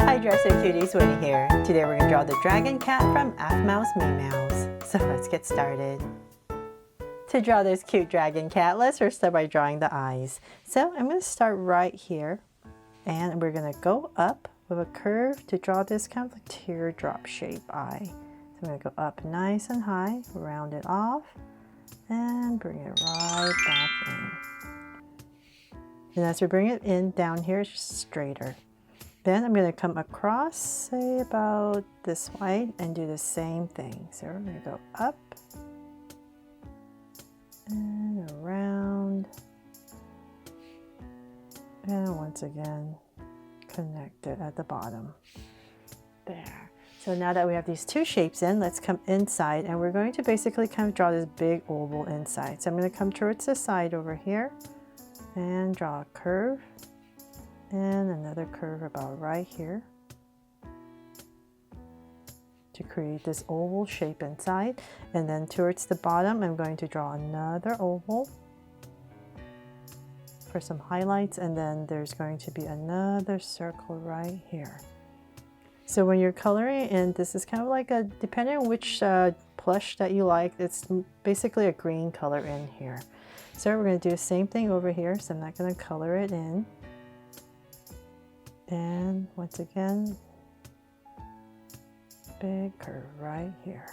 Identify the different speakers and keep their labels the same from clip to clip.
Speaker 1: Hi Dresser Cuties, Winnie here. Today we're going to draw the dragon cat from Aphmau's Meemeows. So let's get started. To draw this cute dragon cat, let's first start by drawing the eyes. So I'm going to start right here and we're going to go up with a curve to draw this kind of teardrop shape eye. So I'm going to go up nice and high, round it off, and bring it right back in. And as we bring it in, down here, it's just straighter. Then I'm going to come across, say about this way, and do the same thing. So we're going to go up and around, and once again connect it at the bottom. There. So now that we have these two shapes in, let's come inside, and we're going to basically kind of draw this big oval inside. So I'm going to come towards the side over here and draw a curve. And another curve about right here to create this oval shape inside. And then towards the bottom, I'm going to draw another oval for some highlights. And then there's going to be another circle right here. So when you're coloring in, this is kind of like a, depending on which plush that you like, it's basically a green color in here. So we're going to do the same thing over here. So I'm not going to color it in. And once again, big curve right here.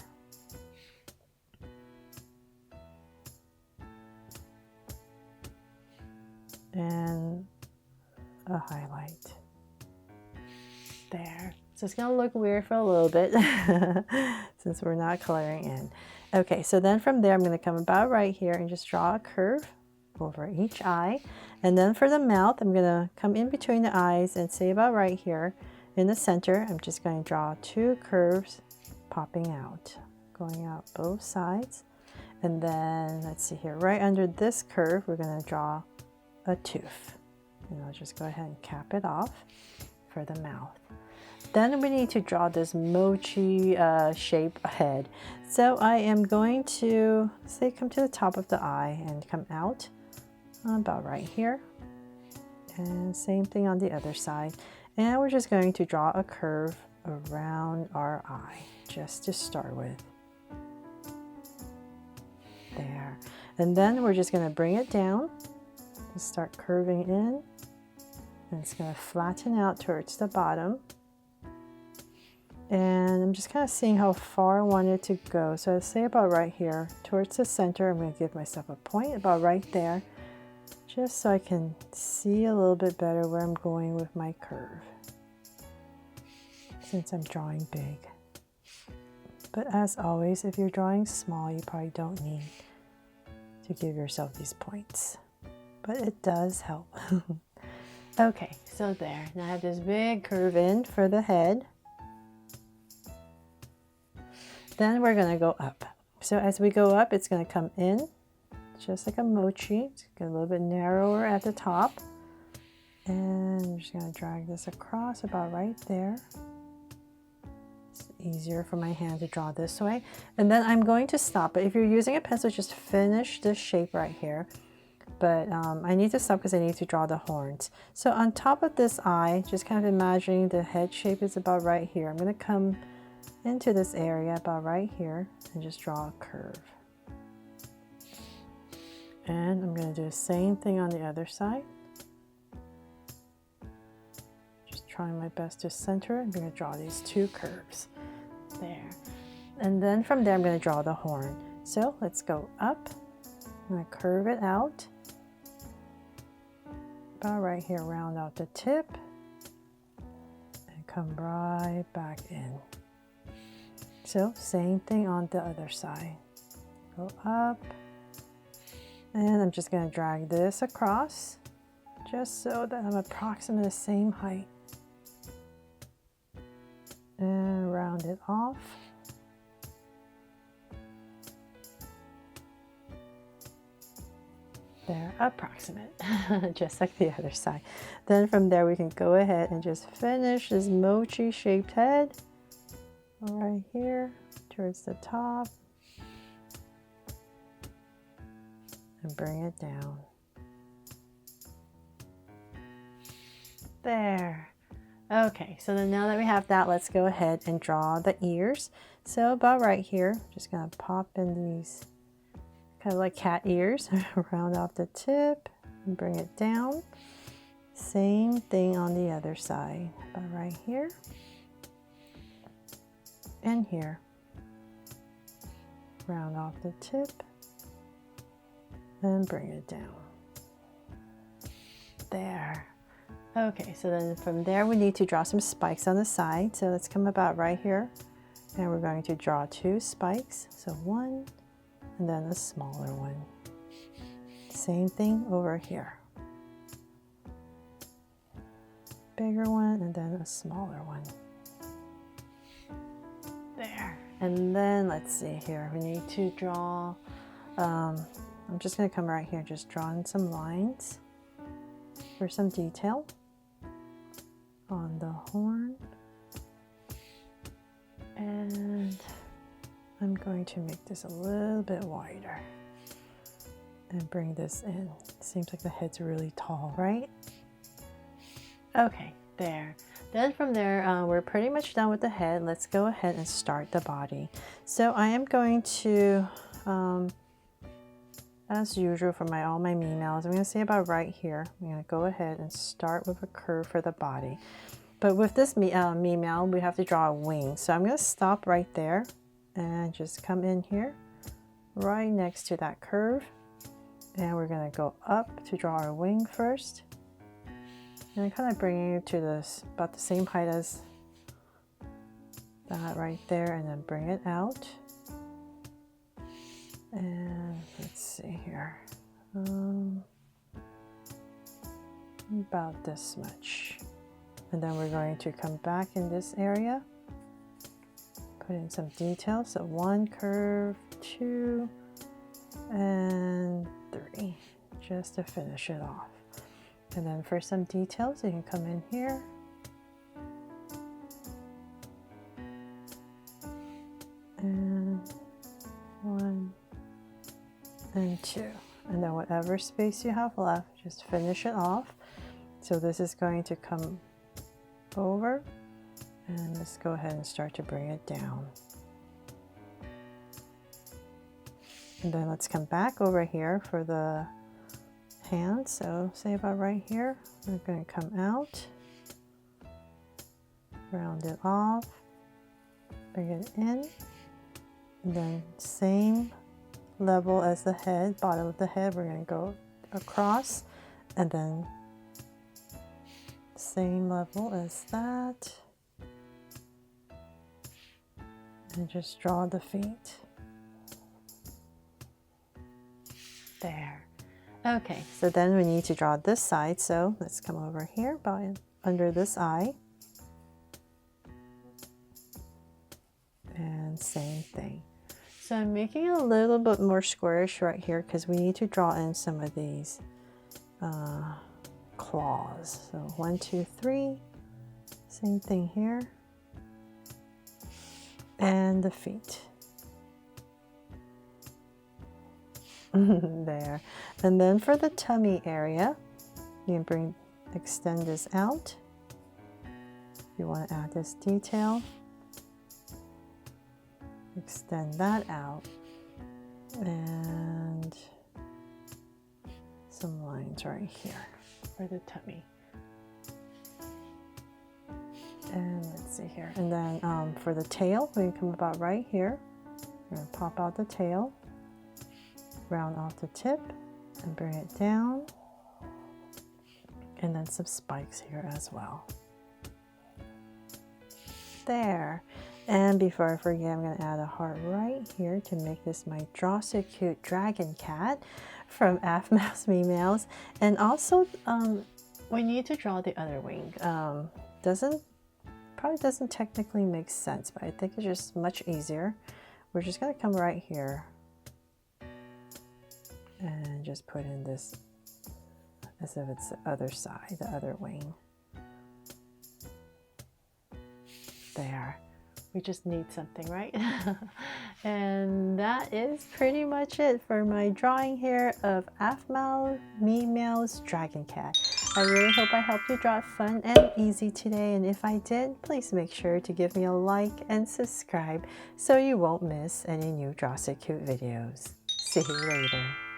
Speaker 1: And a highlight. There. So it's going to look weird for a little bit since we're not coloring in. Okay, so then from there, I'm going to come about right here and just draw a curve over each eye. And then for the mouth, I'm going to come in between the eyes and say about right here in the center, I'm just going to draw two curves popping out, going out both sides. And then let's see here, right under this curve, we're going to draw a tooth. And I'll just go ahead and cap it off for the mouth. Then we need to draw this mochi shape head. So I am going to say come to the top of the eye and come out about right here, and same thing on the other side. And we're just going to draw a curve around our eye just to start with. There. And then we're just going to bring it down and start curving in, and it's going to flatten out towards the bottom. And I'm just kind of seeing how far I want it to go. So I'd say about right here towards the center. I'm going to give myself a point about right there, just so I can see a little bit better where I'm going with my curve, since I'm drawing big. But as always, if you're drawing small, you probably don't need to give yourself these points, but it does help. Okay, so there. Now I have this big curve in for the head. Then we're going to go up. So as we go up, it's going to come in just like a mochi. It's get a little bit narrower at the top. And I'm just going to drag this across about right there. It's easier for my hand to draw this way. And then I'm going to stop. But if you're using a pencil, just finish this shape right here. But I need to stop because I need to draw the horns. So on top of this eye, just kind of imagining the head shape is about right here. I'm going to come into this area about right here and just draw a curve. And I'm going to do the same thing on the other side. Just trying my best to center it. I'm going to draw these two curves. There. And then from there, I'm going to draw the horn. So let's go up. I'm going to curve it out. About right here, round out the tip. And come right back in. So same thing on the other side. Go up. And I'm just going to drag this across just so that I'm approximately the same height. And round it off. There, approximate, just like the other side. Then from there we can go ahead and just finish this mochi shaped head right here towards the top. And bring it down. There. Okay, so then now that we have that, let's go ahead and draw the ears. So about right here, just gonna pop in these kind of like cat ears, round off the tip and bring it down. Same thing on the other side, about right here and here. Round off the tip and bring it down. There. Okay, so then from there we need to draw some spikes on the side. So let's come about right here and we're going to draw 2 spikes. So 1 and then a smaller one. Same thing over here. Bigger one and then a smaller one. There. And then let's see here, we need to draw, I'm just going to come right here, just drawing some lines for some detail on the horn. And I'm going to make this a little bit wider and bring this in. Seems like the head's really tall, right? Okay, there. Then from there, we're pretty much done with the head. Let's go ahead and start the body. So I am going to, as usual for all my Meemeows, I'm going to say about right here. I'm going to go ahead and start with a curve for the body. But with this Meemeow, we have to draw a wing. So I'm going to stop right there and just come in here, right next to that curve. And we're going to go up to draw our wing first. And kind of bringing it to this, about the same height as that right there, and then bring it out. And let's see here, about this much. And then we're going to come back in this area, put in some details. So 1 curve, 2, and 3, just to finish it off. And then for some details, you can come in here. And 1 and 2. And then whatever space you have left, just finish it off. So this is going to come over. And let's go ahead and start to bring it down. And then let's come back over here for the hand. So say about right here, we're going to come out, round it off, bring it in, and then same level as the head, bottom of the head, we're going to go across, and then same level as that, and just draw the feet. There. Okay, so then we need to draw this side, so let's come over here by under this eye. And same thing. So I'm making it a little bit more squarish right here because we need to draw in some of these claws. So 1, 2, 3, same thing here. And the feet. There. And then for the tummy area, you can extend this out. If you want to add this detail, extend that out. And some lines right here for the tummy. And let's see here. And then for the tail, we can come about right here. We're going to pop out the tail. Round off the tip and bring it down, and then some spikes here as well. There. And before I forget, I'm going to add a heart right here to make this my Draw So Cute Dragon Cat from Aphmau's Meemeows. And also we need to draw the other wing. Probably doesn't technically make sense, but I think it's just much easier. We're just going to come right here and just put in this as if it's the other side, the other wing. There. We just need something, right? And that is pretty much it for my drawing here of Aphmau Meemeow's Dragon Cat. I really hope I helped you draw it fun and easy today, and if I did, please make sure to give me a like and subscribe so you won't miss any new Draw So Cute videos. See you later.